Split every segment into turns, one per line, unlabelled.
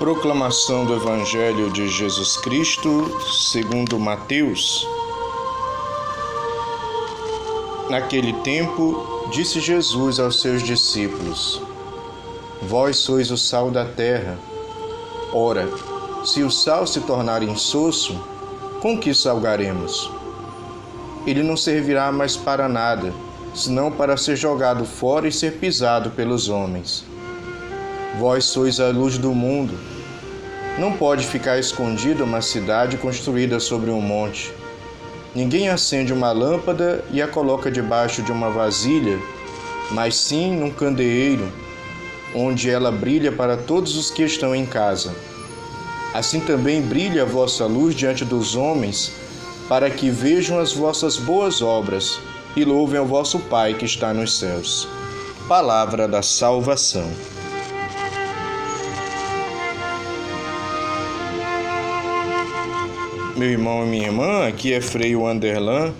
Proclamação do Evangelho de Jesus Cristo, segundo Mateus. Naquele tempo, disse Jesus aos seus discípulos: Vós sois o sal da terra. Ora, se o sal se tornar insosso, com que salgaremos? Ele não servirá mais para nada, senão para ser jogado fora e ser pisado pelos homens. Vós sois a luz do mundo. Não pode ficar escondida uma cidade construída sobre um monte. Ninguém acende uma lâmpada e a coloca debaixo de uma vasilha, mas sim num candeeiro, onde ela brilha para todos os que estão em casa. Assim também brilha a vossa luz diante dos homens, para que vejam as vossas boas obras e louvem ao vosso Pai que está nos céus. Palavra da salvação. Meu irmão e minha irmã, aqui é Frei Wanderlan,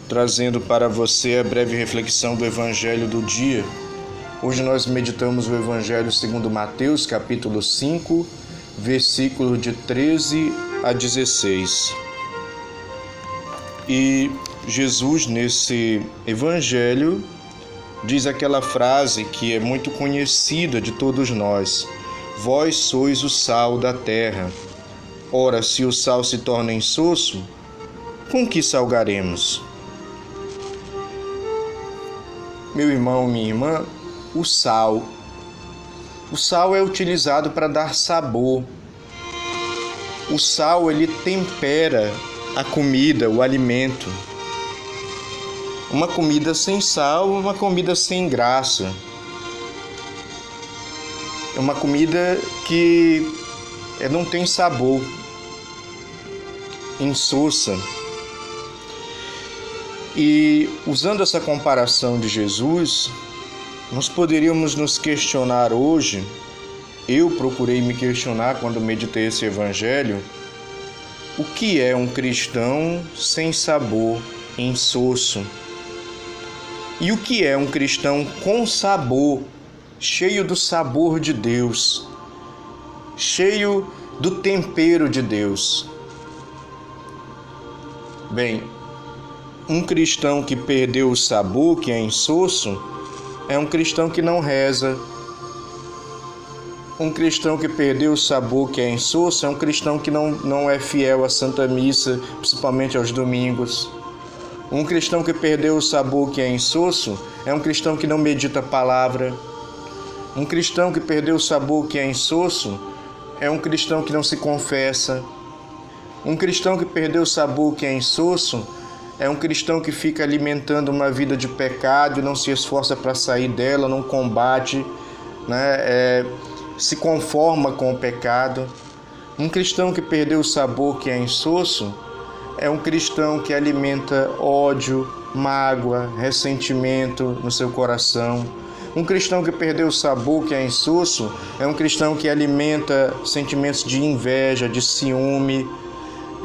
trazendo para você a breve reflexão do Evangelho do dia. Hoje nós meditamos o Evangelho segundo Mateus, capítulo 5, versículos de 13 a 16. E Jesus, nesse Evangelho, diz aquela frase que é muito conhecida de todos nós: Vós sois o sal da terra. Ora, se o sal se torna insosso, com que salgaremos? Meu irmão, minha irmã, o sal é utilizado para dar sabor. O sal, ele tempera a comida, o alimento. Uma comida sem sal é uma comida sem graça. É uma comida que não tem sabor, insossa. E usando essa comparação de Jesus, nós poderíamos nos questionar hoje. Eu procurei me questionar quando meditei esse Evangelho: o que é um cristão sem sabor, insosso? E o que é um cristão com sabor, cheio do sabor de Deus, cheio do tempero de Deus? Bem, um cristão que perdeu o sabor, que é insosso, é um cristão que não reza. Um cristão que perdeu o sabor, que é insosso, é um cristão que não é fiel à Santa Missa, principalmente aos domingos. Um cristão que perdeu o sabor, que é insosso, é um cristão que não medita a palavra. Um cristão que perdeu o sabor, que é insosso, é um cristão que não se confessa. Um cristão que perdeu o sabor, que é insosso, é um cristão que fica alimentando uma vida de pecado e não se esforça para sair dela, não combate, se conforma com o pecado. Um cristão que perdeu o sabor, que é insosso, é um cristão que alimenta ódio, mágoa, ressentimento no seu coração. Um cristão que perdeu o sabor, que é insosso, é um cristão que alimenta sentimentos de inveja, de ciúme,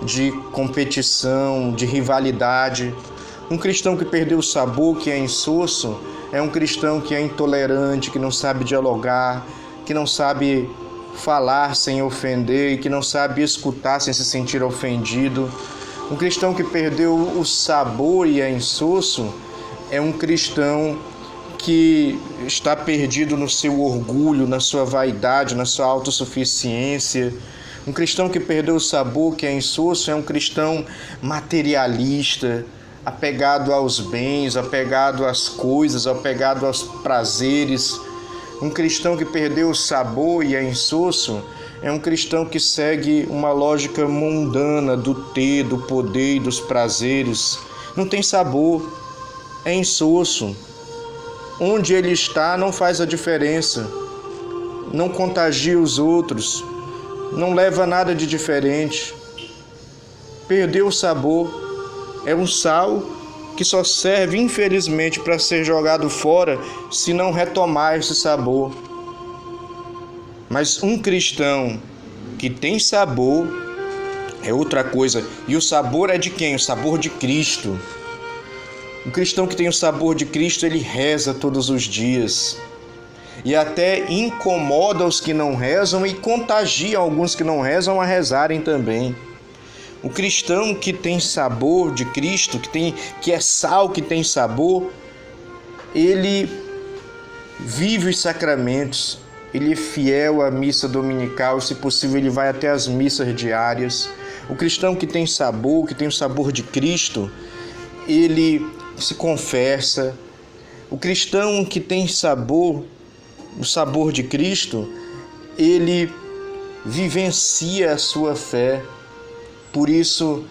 de competição, de rivalidade. Um cristão que perdeu o sabor, que é insosso, é um cristão que é intolerante, que não sabe dialogar, que não sabe falar sem ofender e que não sabe escutar sem se sentir ofendido. Um cristão que perdeu o sabor e é insosso é um cristão que está perdido no seu orgulho, na sua vaidade, na sua autossuficiência. Um cristão que perdeu o sabor, que é insosso, é um cristão materialista, apegado aos bens, apegado às coisas, apegado aos prazeres. Um cristão que perdeu o sabor e é insosso é um cristão que segue uma lógica mundana do ter, do poder e dos prazeres. Não tem sabor, é insosso. Onde ele está não faz a diferença, não contagia os outros, não leva nada de diferente. Perdeu o sabor. É um sal que só serve, infelizmente, para ser jogado fora se não retomar esse sabor. Mas um cristão que tem sabor é outra coisa. E o sabor é de quem? O sabor de Cristo. Um cristão que tem o sabor de Cristo, ele reza todos os dias. e até incomoda os que não rezam e contagia alguns que não rezam a rezarem também. O cristão que tem sabor de Cristo, que é sal, que tem sabor, ele vive os sacramentos, ele é fiel à missa dominical, se possível ele vai até as missas diárias. O cristão que tem sabor, que tem o sabor de Cristo, ele se confessa. O cristão que tem sabor, o sabor de Cristo, ele vivencia a sua fé. Por isso,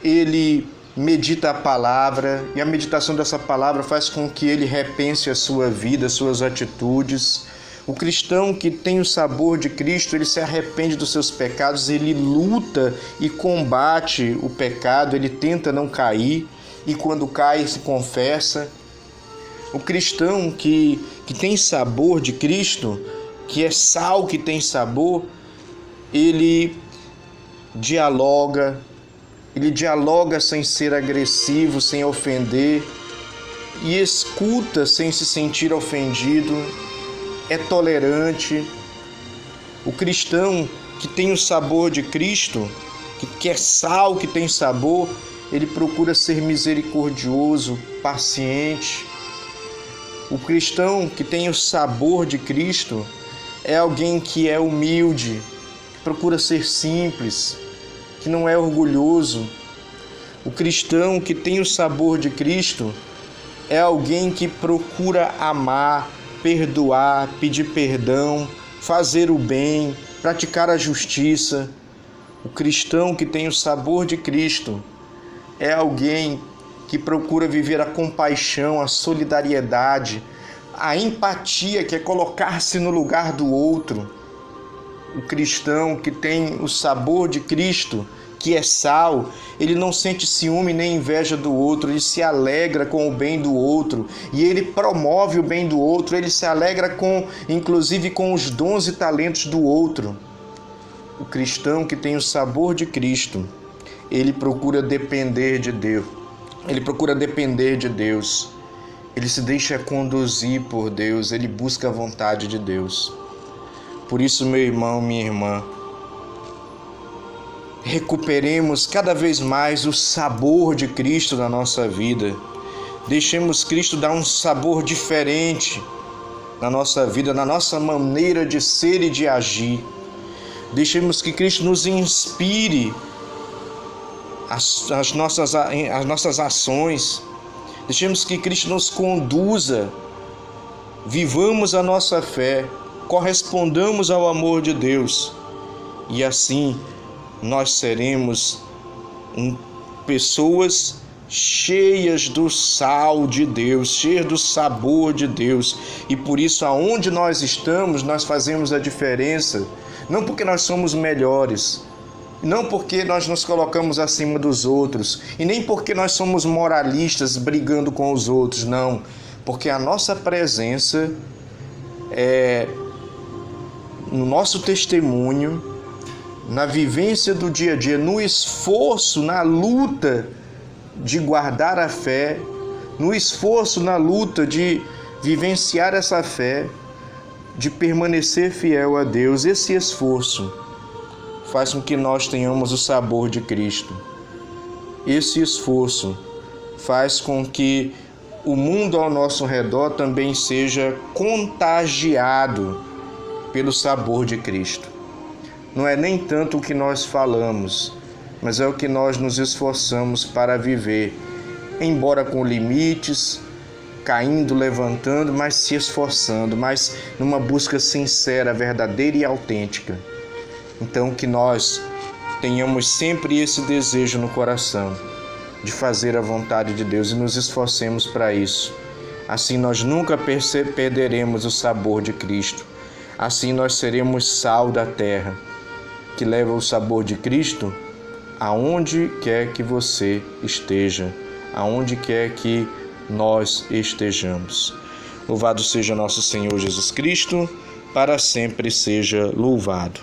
ele medita a palavra, e a meditação dessa palavra faz com que ele repense a sua vida, as suas atitudes. O cristão que tem o sabor de Cristo, ele se arrepende dos seus pecados, ele luta e combate o pecado, ele tenta não cair, e quando cai, se confessa. O cristão que tem sabor de Cristo, que é sal, que tem sabor, ele dialoga sem ser agressivo, sem ofender, e escuta sem se sentir ofendido, é tolerante. O cristão que tem o sabor de Cristo, que é sal, que tem sabor, ele procura ser misericordioso, paciente. O cristão que tem o sabor de Cristo é alguém que é humilde, que procura ser simples, que não é orgulhoso. O cristão que tem o sabor de Cristo é alguém que procura amar, perdoar, pedir perdão, fazer o bem, praticar a justiça. O cristão que tem o sabor de Cristo é alguém que procura viver a compaixão, a solidariedade, a empatia, que é colocar-se no lugar do outro. O cristão que tem o sabor de Cristo, que é sal, ele não sente ciúme nem inveja do outro, ele se alegra com o bem do outro e ele promove o bem do outro, ele se alegra inclusive com os dons e talentos do outro. O cristão que tem o sabor de Cristo, ele procura depender de Deus, ele se deixa conduzir por Deus, ele busca a vontade de Deus. Por isso, meu irmão, minha irmã, recuperemos cada vez mais o sabor de Cristo na nossa vida. Deixemos Cristo dar um sabor diferente na nossa vida, na nossa maneira de ser e de agir. Deixemos que Cristo nos inspire as nossas ações. Deixemos que Cristo nos conduza. Vivamos a nossa fé, correspondamos ao amor de Deus e assim nós seremos pessoas cheias do sal de Deus, cheias do sabor de Deus, e por isso aonde nós estamos nós fazemos a diferença, não porque nós somos melhores, não porque nós nos colocamos acima dos outros e nem porque nós somos moralistas brigando com os outros, não, porque a nossa presença no nosso testemunho, na vivência do dia a dia, no esforço, na luta de guardar a fé, no esforço, na luta de vivenciar essa fé, de permanecer fiel a Deus, esse esforço faz com que nós tenhamos o sabor de Cristo. Esse esforço faz com que o mundo ao nosso redor também seja contagiado pelo sabor de Cristo. Não é nem tanto o que nós falamos, mas é o que nós nos esforçamos para viver, embora com limites, caindo, levantando, mas se esforçando, mas numa busca sincera, verdadeira e autêntica. Então que nós tenhamos sempre esse desejo no coração de fazer a vontade de Deus e nos esforcemos para isso. Assim nós nunca perderemos o sabor de Cristo. Assim nós seremos sal da terra, que leva o sabor de Cristo aonde quer que você esteja, aonde quer que nós estejamos. Louvado seja nosso Senhor Jesus Cristo, para sempre seja louvado.